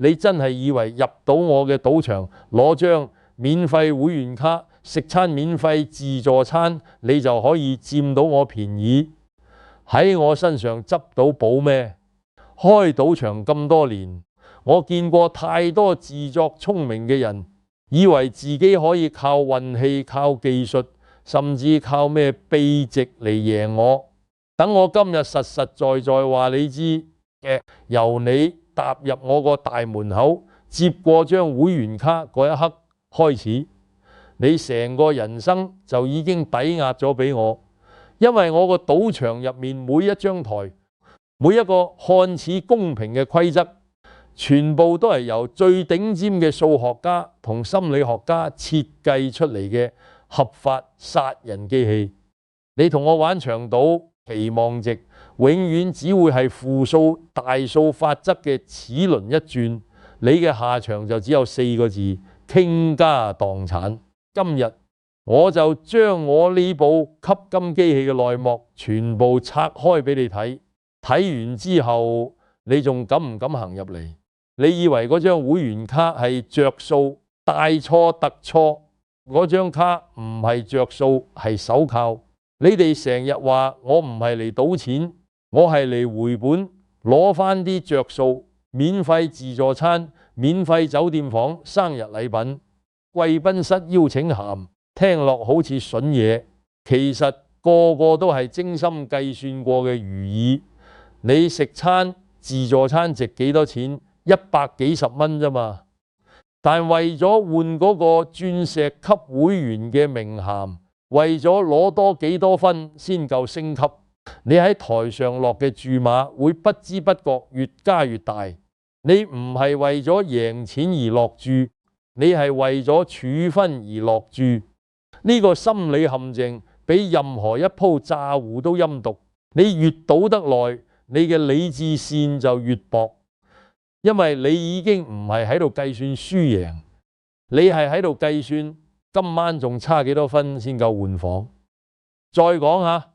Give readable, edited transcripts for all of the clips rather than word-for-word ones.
你真係以為入到我嘅賭場攞張免費會員卡，食餐免費自助餐，你就可以佔到我便宜，喺我身上執到寶咩？開賭場咁多年，我見過太多自作聰明嘅人，以為自己可以靠運氣、靠技術，甚至靠咩秘籍嚟贏我。等我今日實實在在話你知嘅，由你踏入我個大門口，接過張會員卡嗰一刻開始，你成個人生就已經抵押咗俾我。因為我個賭場入面每一張台，每一個看似公平嘅規則，全部都係由最頂尖嘅數學家同心理學家設計出嚟嘅合法殺人機器。你同我玩長賭，期望值永遠只會係負數大數法則嘅齒輪一轉，你嘅下場就只有4個字：傾家蕩產。今日我就將我呢部吸金機器嘅內幕全部拆開俾你睇，睇完之後你仲敢唔敢行入嚟？你以為嗰張會員卡係着數，大錯特錯，嗰張卡唔係着數，係手銬。你哋成日話我唔係嚟賭錢，我係嚟回本，攞翻啲着數，免費自助餐、免費酒店房、生日禮品、貴賓室邀請函，聽落好似筍嘢，其實個個都係精心計算過嘅如意。你食餐自助餐值幾多錢？100幾十蚊啫嘛，但為咗換嗰個鑽石級會員嘅名銜，為咗攞多幾多分先夠升級，你喺台上落嘅注碼會不知不覺越加越大。你唔係為咗贏錢而落注，你係為咗儲分而落注。呢個心理陷阱比任何一鋪詐糊都陰毒。你越賭得耐，你嘅理智線就越薄，因為你已經唔係喺度計算輸贏，你係喺度計算今晚仲差幾多分先夠換房。再講下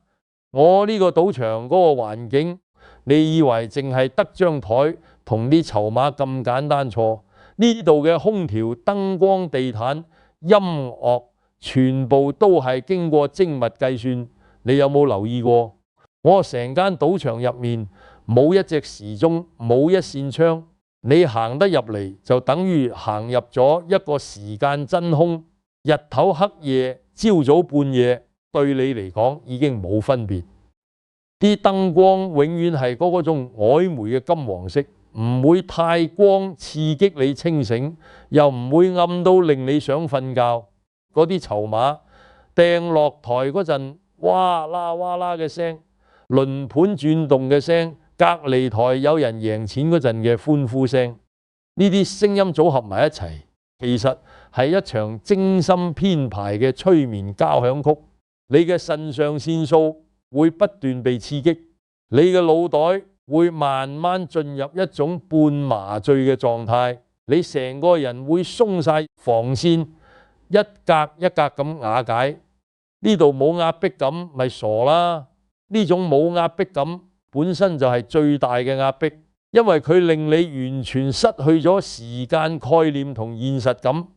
我呢個賭場嗰個環境，你以為淨係得張台同啲籌碼咁簡單？錯，呢度嘅空調、燈光、地毯、音樂全部都係經過精密計算。你有冇留意過？我成間賭場入面冇一隻時鐘，冇一扇窗，你行得入嚟就等於行入咗一個時間真空。日頭黑夜、朝早半夜，對你嚟講已經冇分別。啲燈光永遠係嗰種曖昧嘅金黃色，唔會太光刺激你清醒，又唔會暗到令你想瞓覺。嗰啲籌碼掟落台嗰陣，哇啦哇啦嘅聲，輪盤轉動嘅聲，隔離台有人贏錢嗰陣嘅歡呼聲，呢啲聲音組合埋一齊，其實係一場精心編排嘅催眠交響曲。你嘅腎上腺素會不斷被刺激，你嘅腦袋會慢慢進入一種半麻醉嘅狀態，你成個人會鬆晒防線，一格一格咁瓦解。呢度冇壓迫感咪傻啦！呢種冇壓迫感本身就係最大嘅壓迫，因為佢令你完全失去咗時間概念同現實感。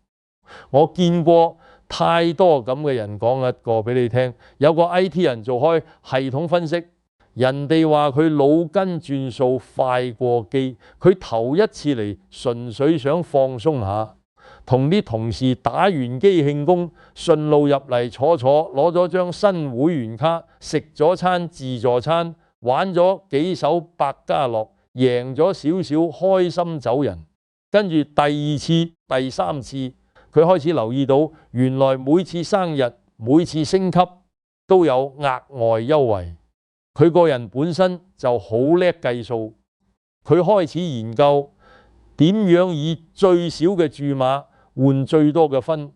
我見過太多咁嘅人，講一個俾你聽。有個 IT 人做開系統分析，人哋話佢腦筋轉數快過機，佢頭一次嚟純粹想放鬆下，同啲同事打完機慶功，順路入嚟坐，攞咗張新會員卡，食咗餐自助餐，玩咗幾手百家樂，贏咗少少，開心走人。跟住第2次、第3次，佢開始留意到，原來每次生日、每次升級都有額外優惠。佢個人本身就好叻計數，佢開始研究點樣以最少嘅注碼換最多嘅分。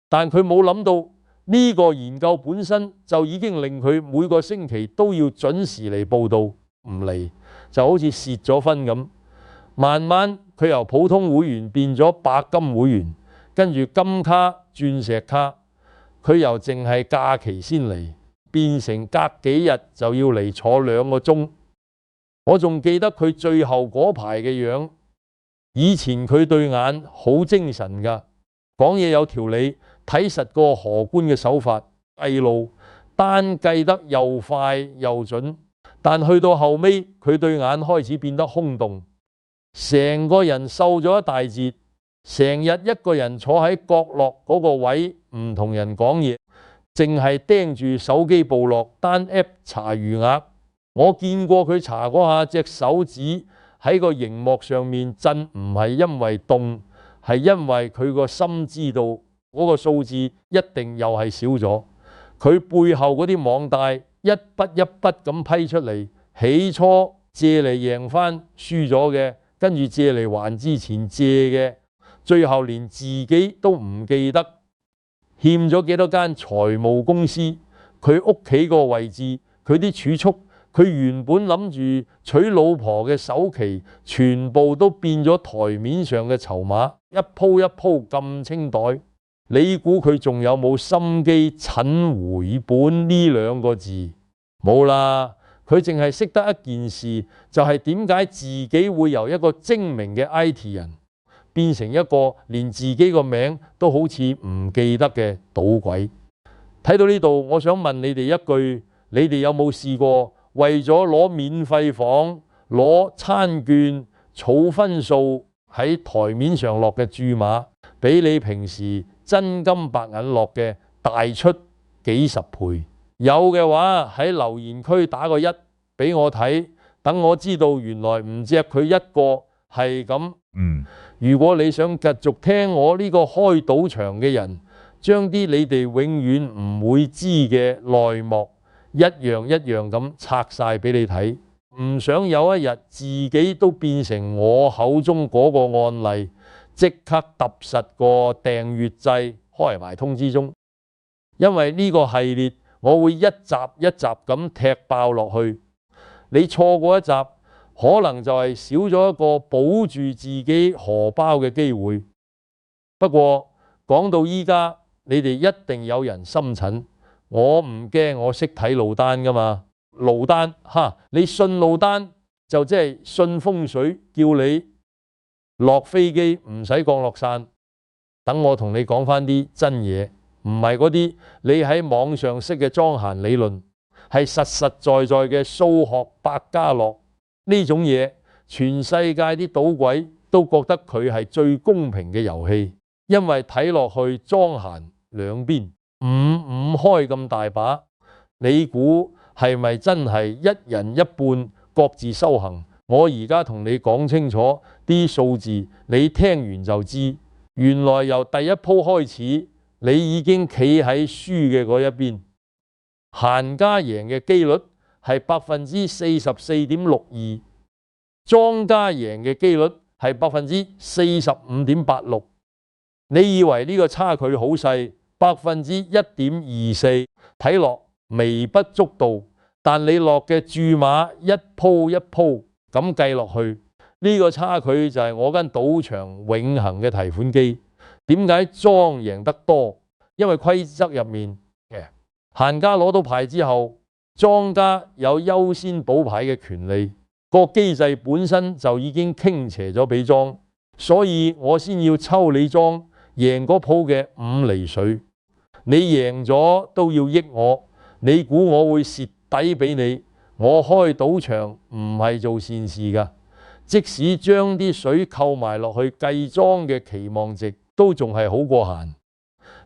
但佢冇諗到呢個研究本身就已經令佢每個星期都要準時嚟報到，唔嚟就好似蝕咗分咁。慢慢佢由普通會員變咗白金會員，跟住金卡、鑽石卡，佢又淨係假期先嚟，變成隔幾日就要嚟坐2個鐘。我仲記得佢最後嗰排嘅樣，以前佢對眼好精神㗎，講嘢有條理，睇實個荷官嘅手法，計路單計得又快又準。但去到後尾，佢對眼開始變得空洞，成個人瘦咗一大截，成日一個人坐喺角落嗰個位，唔同人講嘢，淨係盯住手機部落單 app 查餘額。我見過佢查嗰下隻手指喺個熒幕上面震，唔係因為凍，係因為佢個心知道嗰個數字一定又係少咗。佢背後嗰啲網貸一筆一筆咁批出嚟，起初借嚟贏翻輸咗嘅，跟住借嚟還之前借嘅，最後連自己都唔記得欠咗幾多間財務公司，佢屋企個位置，佢啲儲蓄，佢原本諗住娶老婆嘅首期，全部都變咗台面上嘅籌碼，一鋪一鋪咁清袋。你估佢仲有冇心機診回本呢兩個字？冇啦，佢淨係識得一件事，就係點解自己會由一個精明嘅 IT 人變成一個連自己個名都好似唔記得嘅賭鬼。睇到呢度，我想問你哋一句，你哋有冇試過為咗攞免費房、攞餐券、儲分數喺台面上落嘅注碼，比你平時真金白銀落嘅大出幾十倍？有嘅話喺留言區打個1俾我睇，等我知道原來唔止佢一個係咁。如果你想繼續聽我呢個開賭場嘅人將啲你哋永遠唔會知嘅內幕一樣一樣咁拆晒俾你睇，唔想有一日自己都變成我口中嗰個案例，即刻揼實個訂閱掣，開埋通知中。因為呢個系列我會一集一集咁踢爆落去，你錯過一集，可能就係少咗一個保住自己荷包嘅機會。不過講到依家，你哋一定有人心疹，我唔驚，我識睇路單噶嘛。路單你信路單就即係信風水，叫你落飛機唔使降落傘。等我同你講翻啲真嘢，唔係嗰啲你喺網上識嘅莊閒理論，係實實在在嘅數學百家樂。呢種嘢全世界啲賭鬼都覺得佢係最公平嘅遊戲，因為睇落去莊閒兩邊五開咁大把。你估係咪真係一人一半各自修行？我而家同你講清楚啲數字，你聽完就知。原來由第一鋪開始，你已經企喺輸嘅嗰一邊。閒家贏嘅機率係44.62%，莊家贏嘅機率係45.86%。你以為呢個差距好細？1.24%，睇落微不足道，但你落嘅注碼一鋪一鋪咁計落去，呢個差距就係我間賭場永恆嘅提款機。點解莊贏得多？因為規則入面嘅閒家攞到牌之後，莊家有優先補牌嘅權利，個機制本身就已經傾斜咗俾莊，所以我先要抽你莊贏嗰鋪嘅5厘水。你贏咗都要益我，你估我會蝕底俾你？我開賭場唔係做善事㗎，即使將啲水扣埋落去計莊嘅期望值，都仲係好過閒。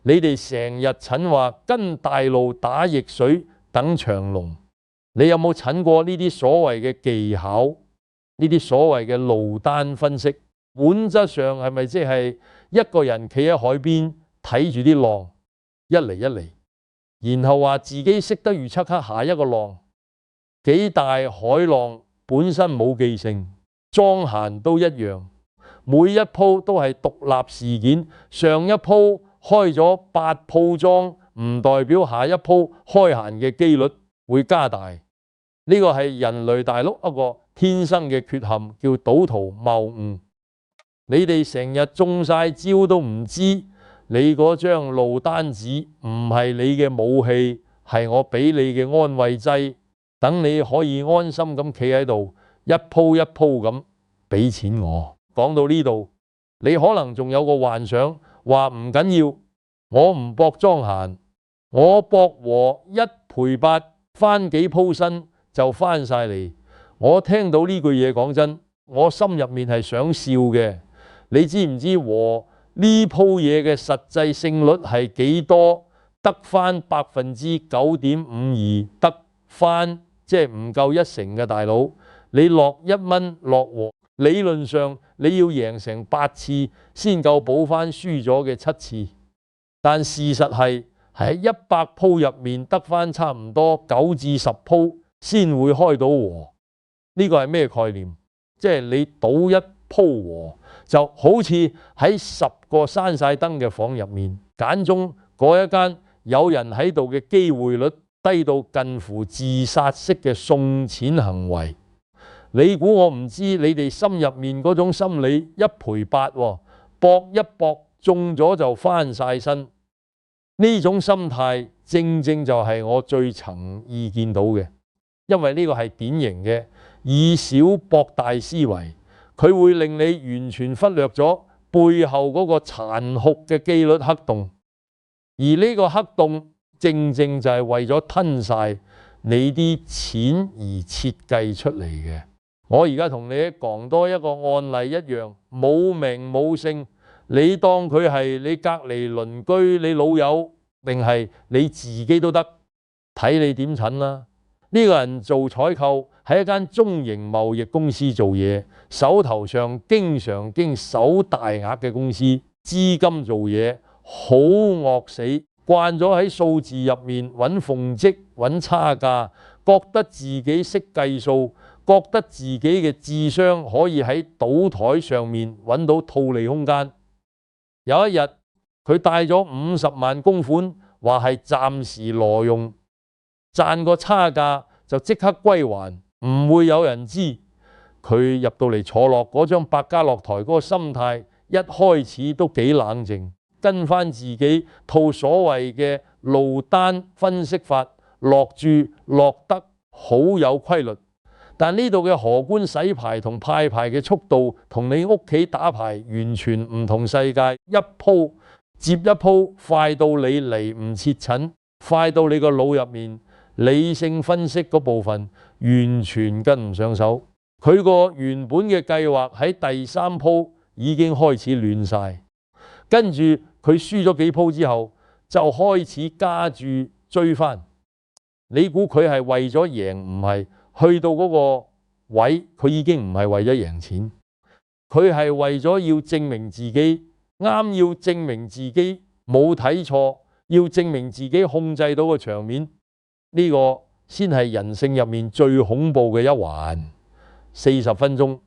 你哋成日診話跟大路打逆水等長龍，你有冇診過呢啲所謂嘅技巧？呢啲所謂嘅路單分析，本質上係咪即係一個人企喺海邊睇住啲浪一嚟一嚟，然後話自己識得預測下一個浪？幾大海浪本身冇記性，莊閒都一樣，每一鋪都係獨立事件。上一鋪開咗8鋪莊，唔代表下一鋪開閒嘅機率會加大。呢個係人類大陸一個天生嘅缺陷，叫賭徒謬誤。你哋成日中晒招都唔知，你嗰張路單紙唔係你嘅武器，係我俾你嘅安慰劑，等你可以安心咁企喺度，一鋪一鋪咁俾錢我。講到呢度，你可能仲有個幻想，話唔緊要，我唔搏莊閒，我搏和1賠8，翻幾鋪身就翻晒嚟。我聽到呢句嘢，講真，我心入面係想笑嘅。你知唔知和呢鋪嘢嘅實際勝率係幾多？得翻9.52%，得翻即係唔夠1成嘅大佬。你落1蚊落和，理論上你要贏成8次先夠補翻輸咗嘅7次。但事實係喺100鋪入面得翻差唔多9至10鋪先會開到和。呢個係咩概念？即係你賭一鋪和，就好似喺10個閂晒燈嘅房入面，揀中嗰一間有人喺度嘅機會率低到近乎自殺式嘅送錢行為。你估我唔知你哋心入面嗰種心理1賠8，搏一搏中咗就翻晒身。呢種心態正正就係我最曾意見到嘅，因為呢個係典型嘅以小博大思維，佢會令你完全忽略咗背後嗰個殘酷嘅機率黑洞，而呢個黑洞正正就係為咗吞晒你啲錢而設計出嚟嘅。我而家同你講多一個案例一樣，冇名冇姓，你當佢係你隔離鄰居、你老友，定係你自己都得，睇你點襯啦。呢個人做採購，喺一間中型貿易公司做嘢，手頭上經常經手大額嘅公司，資金做嘢好惡死，慣咗喺數字入面揾縫跡、揾差價，覺得自己識計數，覺得自己嘅智商可以喺賭台上面揾到套利空間。有一日，佢帶咗50萬供款，話係暫時挪用，賺個差價就即刻歸還，唔會有人知。佢入到嚟坐落嗰張百家樂台嗰個心態，一開始都幾冷靜，跟翻自己套所謂嘅路單分析法，落注落得好有規律。但呢度嘅荷官洗牌同派牌嘅速度，同你屋企打牌完全唔同世界，一鋪接一鋪，快到你嚟唔切診，快到你個腦入面理性分析嗰部分完全跟唔上手。佢個原本嘅計劃喺第3鋪已經開始亂晒，跟住佢輸咗幾鋪之後就開始加注追翻。你估佢係為咗贏？唔係，去到嗰個位佢已經唔係為咗贏錢，佢係為咗要證明自己啱，要證明自己冇睇錯，要證明自己控制到個場面。呢個先係人性入面最恐怖嘅一環。40分鐘，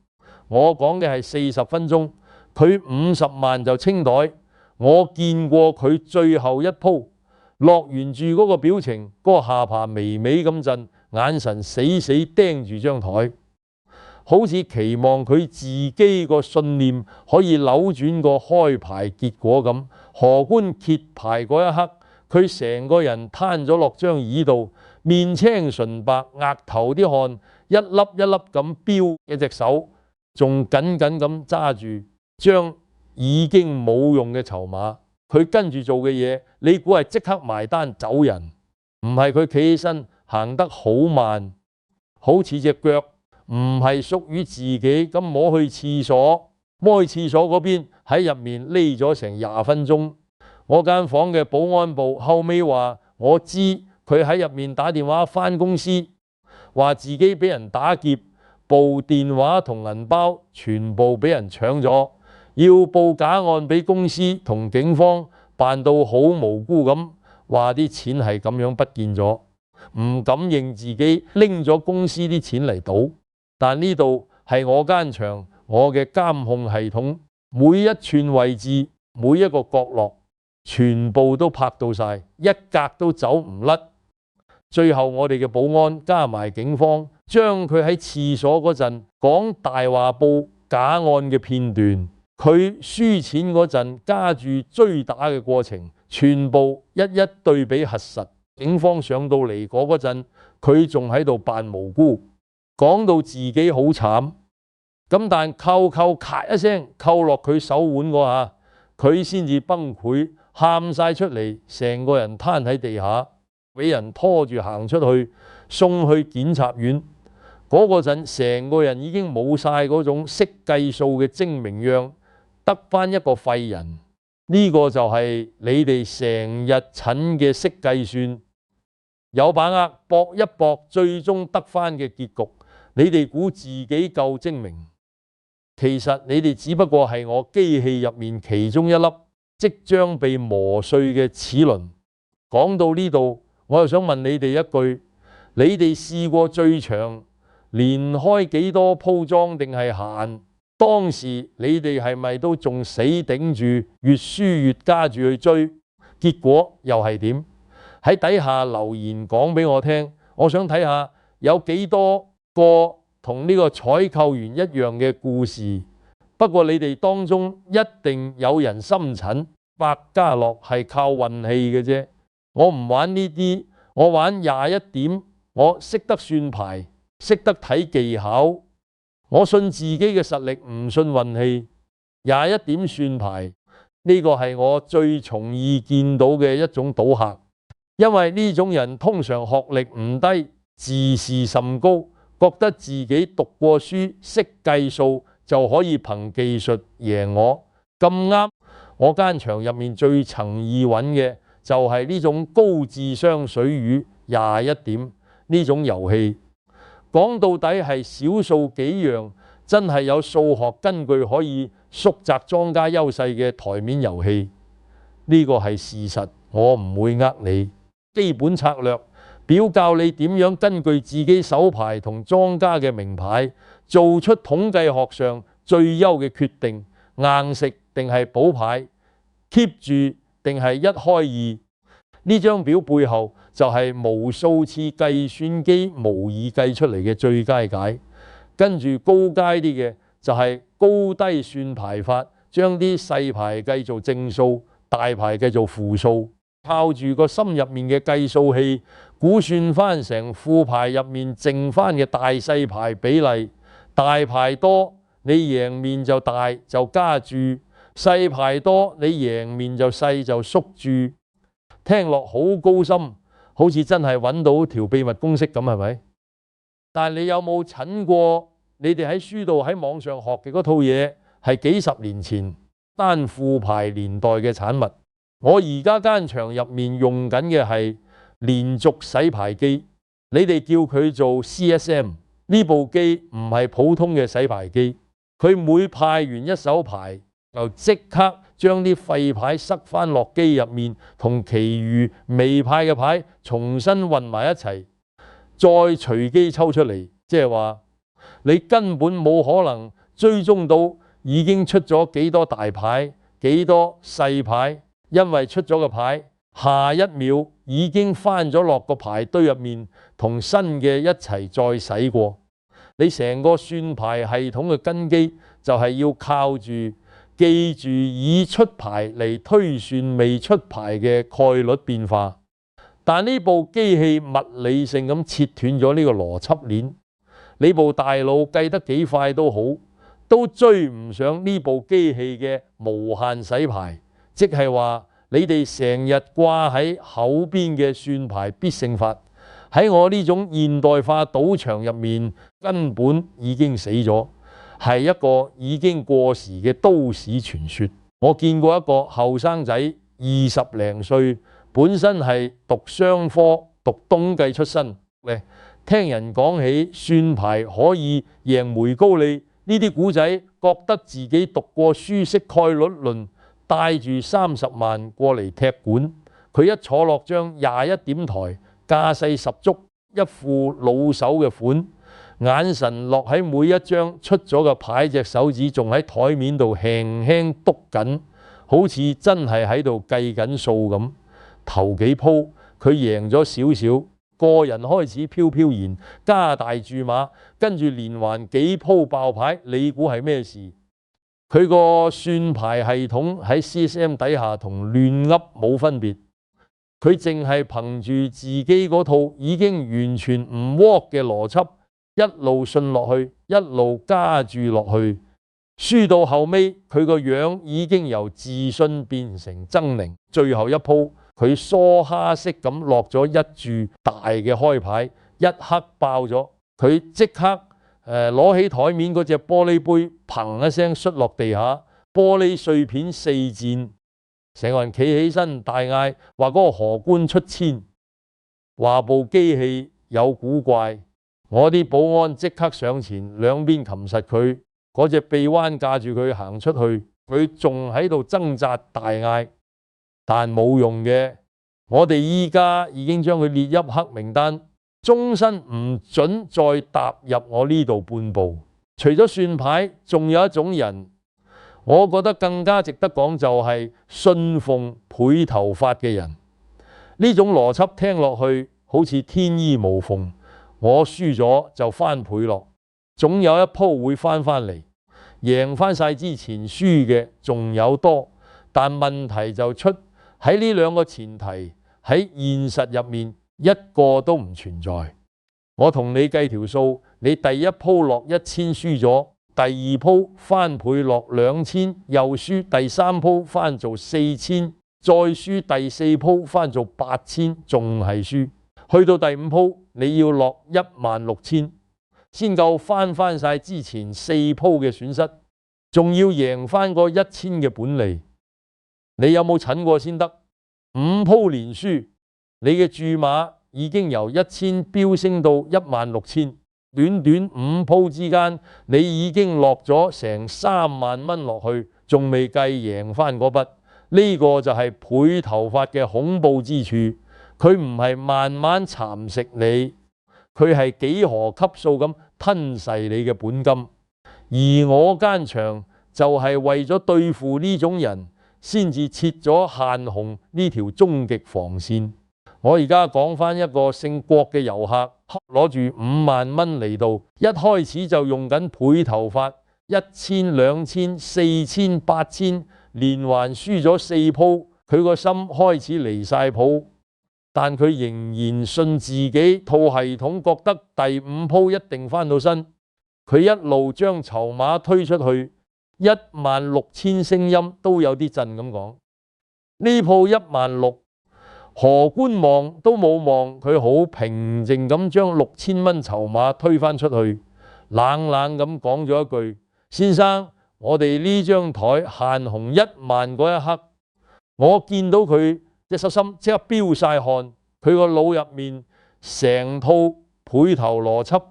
我講嘅係40分鐘，佢50萬就清袋。我見過佢最後一鋪落完注嗰個表情，嗰個下巴微微咁震，眼神死死盯住張台，好似期望佢自己個信念可以扭轉個開牌結果咁。荷官揭牌嗰一刻，佢成個人攤咗落張椅度，面青唇白，額頭啲汗一粒一粒咁飆，一隻手仲緊緊咁揸住將已經冇用嘅籌碼。佢跟住做嘅嘢，你估係即刻埋單走人？唔係，佢企起身行得好慢，好似隻腳唔係屬於自己咁，摸去廁所，摸去廁所嗰邊喺入面匿咗成20分鐘。我間房嘅保安部後尾話我知佢喺入面打電話返公司，話自己俾人打劫，部電話同銀包全部俾人搶咗，要報假案俾公司同警方，扮到好無辜咁，話啲錢係咁樣不見咗，唔敢認自己拎咗公司啲錢嚟賭。但呢度係我間場，我嘅監控系統，每一寸位置，每一個角落，全部都拍到晒，一格都走唔甩。最後我哋嘅保安加埋警方，將佢喺廁所嗰陣講大話報假案嘅片段，佢輸錢嗰陣加住追打嘅過程，全部一一對比核實。警方上到嚟嗰陣，佢仲喺度扮無辜，講到自己好慘。咁但扣咔一聲扣落佢手腕嗰下，佢先至崩潰，喊晒出嚟，成個人攤喺地下，俾人拖住行出去，送去檢察院。嗰個陣，成個人已經冇晒嗰種識計數嘅精明樣，得返一個廢人。呢個就係你哋成日蠢嘅識計算，有把握搏一搏，最終得返嘅結局。你哋估自己夠精明，其實你哋只不過係我機器入面其中一粒即將被磨碎嘅齒輪。講到呢度，我又想問你哋一句：你哋試過最長連開幾多鋪莊定係閒？當時你哋係咪都仲死頂住，越輸越加住去追？結果又係點？喺底下留言講俾我聽，我想睇下有幾多個同呢個採購員一樣嘅故事。不過你哋當中一定有人心蠢，百家樂係靠運氣嘅啫。我唔玩呢啲，我玩21點，我識得算牌，識得睇技巧，我信自己嘅實力，唔信運氣。21點算牌呢個係我最容易見到嘅一種賭客，因為呢種人通常學歷唔低，自視甚高，覺得自己讀過書，識計數就可以憑技術贏我。咁啱，我間場入面最曾易揾嘅就係呢種高智商水魚21點呢種遊戲。講到底係少數幾樣真係有數學根據可以縮窄莊家優勢嘅台面遊戲，呢個係事實，我唔會呃你。基本策略表教你點樣根據自己手牌同莊家嘅名牌做出統計學上最優嘅決定，硬食定係補牌， keep 住定係一開二。呢張表背後就係無數次計算機模擬計出嚟嘅最佳解。跟住高階啲嘅就係高低算牌法，將啲細牌計做正數，大牌計做負數，靠住個心入面嘅計數器估算翻成副牌入面剩翻嘅大細牌比例。大牌多你贏面就大，就加注；細牌多你贏面就細，就縮注。聽落好高深，好似真係揾到條秘密公式咁，係咪？但係你有冇蠢過？你哋喺書度喺網上學嘅嗰套嘢係幾十年前單副牌年代嘅產物。我而家間場入面用緊嘅係連續洗牌機，你哋叫佢做 CSM。呢部機唔係普通嘅洗牌機，佢每派完一手牌就即刻將啲廢牌塞翻落機入面，同其餘未派嘅牌重新混埋一齊，再隨機抽出嚟。即係話你根本冇可能追蹤到已經出咗幾多大牌，幾多細牌，因為出咗個牌，下一秒已經翻咗落個牌堆入面，同新嘅一齊再洗過。你成個算牌系統嘅根基就係要靠住記住已出牌嚟推算未出牌嘅概率變化。但呢部機器物理性咁切斷咗呢個邏輯鏈，你部大腦計得幾快都好，都追唔上呢部機器嘅無限洗牌。即係話你哋成日掛喺口邊嘅算牌必勝法，喺我呢種現代化賭場入面根本已經死咗，係一個已經過時嘅都市傳說。我見過一個後生仔20零歲，本身係讀商科、讀東計出身嘅，聽人講起算牌可以贏梅高利呢啲古仔，覺得自己讀過書識概率論，帶住30萬過嚟踢館。佢一坐落張21點台，架勢十足，一副老手嘅款，眼神落喺每一張出咗嘅牌，隻手指仲喺台面度輕輕篤緊，好似真係喺度計緊數咁。頭幾鋪佢贏咗少少，個人開始飄飄然，加大注碼，跟住連環幾鋪爆牌，你估係咩事？佢個算牌系統喺 CSM 底下同亂噏冇分別。佢淨係憑住自己嗰套已經完全唔 work 嘅邏輯，一路信落去，一路加注落去，輸到後尾，佢個樣已經由自信變成猙獰。最後一鋪，佢梭哈式咁落咗一注大嘅開牌，一刻爆咗，佢即刻攞起台面嗰隻玻璃杯，砰一聲摔落地下，玻璃碎片四濺，成個人企起身大嗌話嗰個荷官出千，話部機器有古怪。我啲保安即刻上前，兩邊擒實佢，嗰隻臂彎架住佢行出去，佢仲喺度掙扎大嗌，但冇用嘅。我哋依家已經將佢列入黑名單，終身唔准再踏入我呢度半步。除咗算牌，仲有一種人，我覺得更加值得講，就係信奉倍頭法嘅人。呢種邏輯聽落去好似天衣無縫。我輸咗就翻倍落，總有一鋪會翻嚟，贏翻晒之前輸嘅仲有多。但問題就出喺呢兩個前提，喺現實入面一個都唔存在。我同你計條數，你第一鋪落1000輸咗，第二鋪翻倍落2000又輸，第三鋪翻做4000，再輸第四鋪翻做8000，仲係輸。去到第五鋪，你要落16000，先夠翻晒之前4鋪嘅損失，仲要贏翻個1000嘅本利。你有冇診過先得？5鋪連輸，你嘅注碼已經由1000飆升到16000，短短5鋪之間，你已經落咗成3萬蚊落去，仲未計贏翻嗰筆。呢個就係倍頭法嘅恐怖之處。佢唔係慢慢蠶食你，佢係幾何級數咁吞噬你嘅本金。而我間場就係為咗對付呢種人，先至設咗限紅呢條終極防線。我而家講翻一個姓郭嘅遊客，攞住5萬蚊嚟到，一開始就用緊倍頭法，1000、2000、4000、8000，連環輸咗4鋪，佢個心開始離晒譜。但佢仍然信自己套系統，覺得第5鋪一定翻到身。佢一路將籌碼推出去，16000聲音都有啲震咁講。呢鋪16000，何官望都冇望，佢好平靜咁將6000蚊籌碼推返出去，冷冷咁講咗一句：先生，我哋呢張台限紅1萬嗰一刻，我見到佢隻手心即刻飆晒汗，佢個腦入面成套倍頭邏輯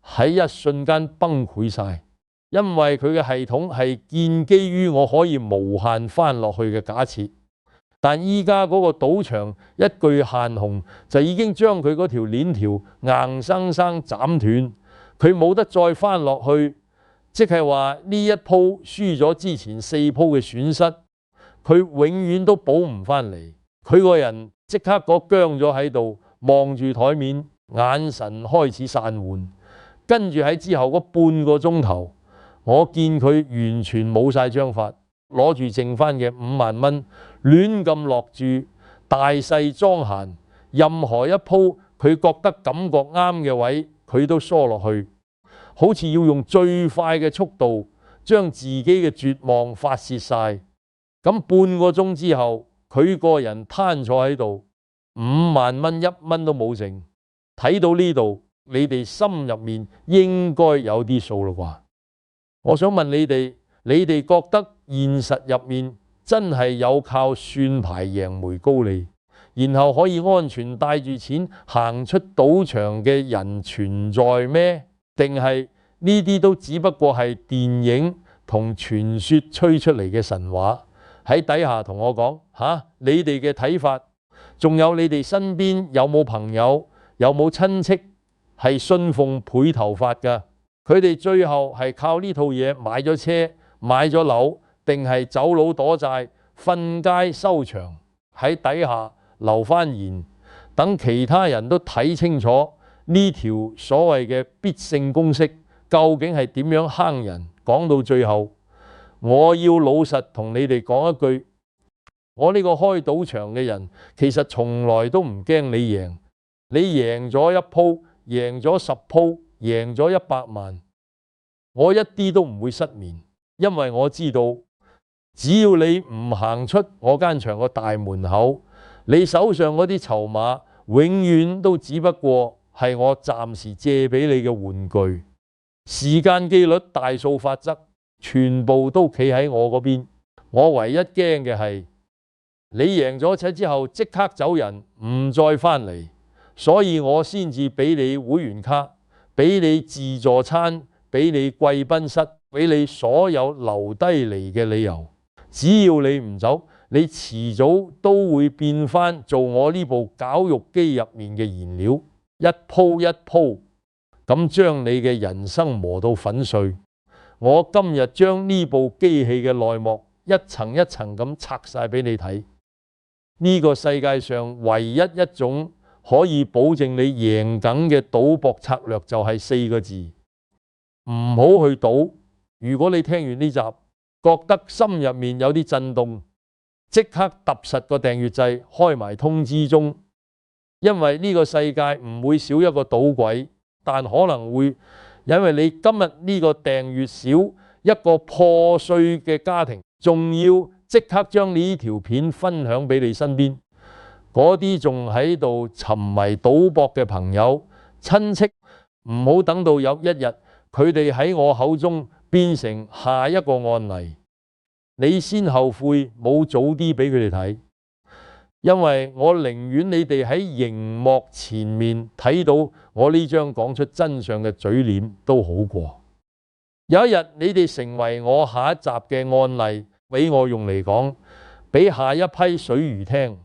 喺一瞬間崩潰晒，因為佢嘅系統係建基於我可以無限翻落去嘅假設。但依家嗰個賭場一句限紅就已經將佢嗰條鏈條硬生生斬斷，佢冇得再翻落去，即係話呢一鋪輸咗之前4鋪嘅損失，佢永遠都補唔翻嚟。佢個人即刻嗰僵咗喺度，望住台面，眼神開始散渙。跟住喺之後嗰半個鐘頭，我見佢完全冇晒章法，攞住剩翻嘅5萬蚊亂咁落注，大細裝閒，任何一鋪佢覺得感覺啱嘅位，佢都疏落去，好似要用最快嘅速度將自己嘅絕望發泄晒。咁半個鐘之後，佢個人攤坐喺度，5萬蚊1蚊都冇剩。睇到呢度，你哋心入面應該有啲數啦啩？我想問你哋覺得現實入面真係有靠算牌贏梅高利，然後可以安全帶住錢行出賭場嘅人存在咩？定係呢啲都只不過係電影同傳說吹出嚟嘅神話？喺底下同我講吓，你哋嘅睇法，仲有你哋身邊有冇朋友，有冇親戚係信奉倍頭法㗎？佢哋最後係靠呢套嘢買咗車、買咗樓，定係走佬躲債、瞓街收場？喺底下留返言，等其他人都睇清楚呢條所謂嘅必勝公式究竟係點樣坑人。講到最後，我要老實同你哋講一句，我呢個開賭場嘅人其實從來都唔驚你贏，你贏咗1鋪，贏咗10鋪，贏咗100萬，我一啲都唔會失眠，因為我知道只要你唔行出我間場個大門口，你手上嗰啲籌碼永遠都只不過係我暫時借俾你嘅玩具。時間機率、大數法則全部都企喺我嗰邊。我唯一驚嘅係你贏咗錢之後即刻走人，唔再返嚟，所以我先至俾你會員卡，俾你自助餐，俾你貴賓室，俾你所有留低嚟嘅理由。只要你唔走，你遲早都會變返做我呢部絞肉機入面嘅燃料，一鋪一鋪咁將你嘅人生磨到粉碎。我今日將呢部機器嘅內幕一層一層咁拆晒俾你睇。呢個世界上唯一一種可以保證你贏緊嘅賭博策略就係4個字：唔好去賭。如果你聽完呢集覺得心入面有啲震動，即刻揼實個訂閱掣，開埋通知鐘，因為呢個世界唔會少一個賭鬼，但可能會因為你今日呢個訂閱少，一個破碎嘅家庭，仲要即刻將呢條片分享俾你身邊嗰啲仲喺度沉迷賭博嘅朋友、親戚，唔好等到有一日佢哋喺我口中變成下一個案例，你先後悔冇早啲俾佢哋睇。因為我寧願你哋喺熒幕前面睇到我呢張講出真相嘅嘴臉都好過。有一日你哋成為我下一集嘅案例，俾我用嚟講，俾下一批水魚聽。